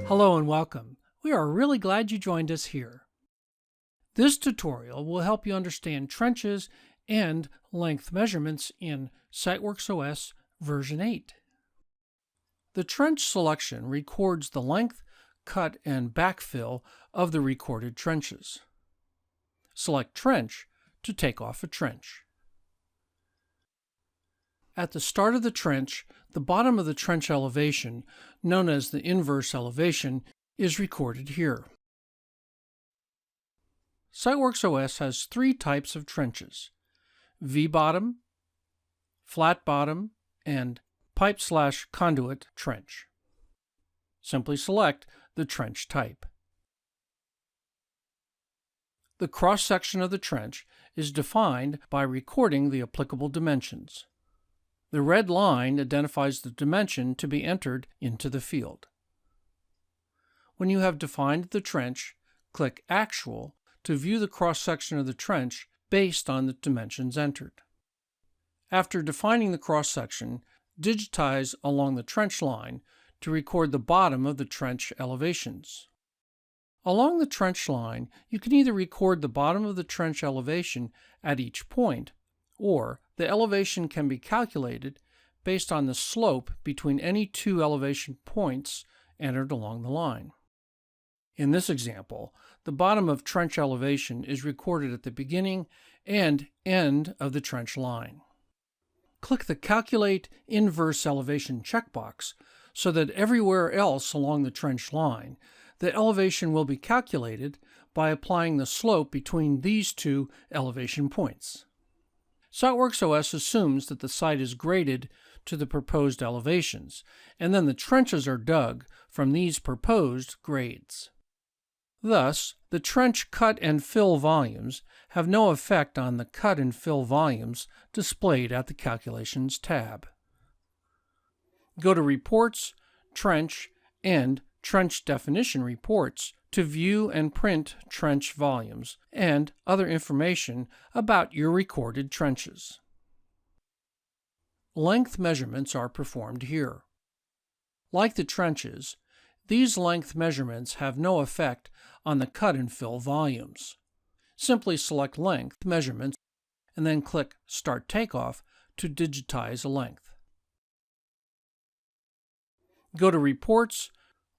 Hello and welcome. We are really glad you joined us here. This tutorial will help you understand trenches and length measurements in SiteWorx OS version 8. The trench selection records the length, cut, and backfill of the recorded trenches. Select Trench to take off a trench. At the start of the trench, the bottom of the trench elevation, known as the inverse elevation, is recorded here. SiteWorx OS has three types of trenches: V-bottom, flat bottom, and pipe/conduit trench. Simply select the trench type. The cross-section of the trench is defined by recording the applicable dimensions. The red line identifies the dimension to be entered into the field. When you have defined the trench, click Actual to view the cross-section of the trench based on the dimensions entered. After defining the cross-section, digitize along the trench line to record the bottom of the trench elevations. Along the trench line, you can either record the bottom of the trench elevation at each point, or the elevation can be calculated based on the slope between any two elevation points entered along the line. In this example, the bottom of trench elevation is recorded at the beginning and end of the trench line. Click the Calculate Inverse Elevation checkbox so that everywhere else along the trench line, the elevation will be calculated by applying the slope between these two elevation points. SiteWorx OS assumes that the site is graded to the proposed elevations, and then the trenches are dug from these proposed grades. Thus, the trench cut and fill volumes have no effect on the cut and fill volumes displayed at the Calculations tab. Go to Reports, Trench, and Trench Definition Reports to view and print trench volumes and other information about your recorded trenches. Length measurements are performed here. Like the trenches, these length measurements have no effect on the cut and fill volumes. Simply select Length Measurements and then click Start Takeoff to digitize a length. Go to Reports,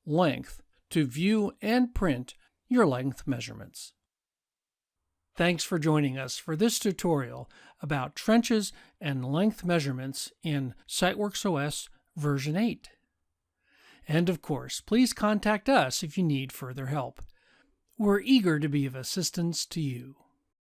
Length to view and print your length measurements. Thanks for joining us for this tutorial about trenches and length measurements in SiteWorx OS version 8. And of course, please contact us if you need further help. We're eager to be of assistance to you.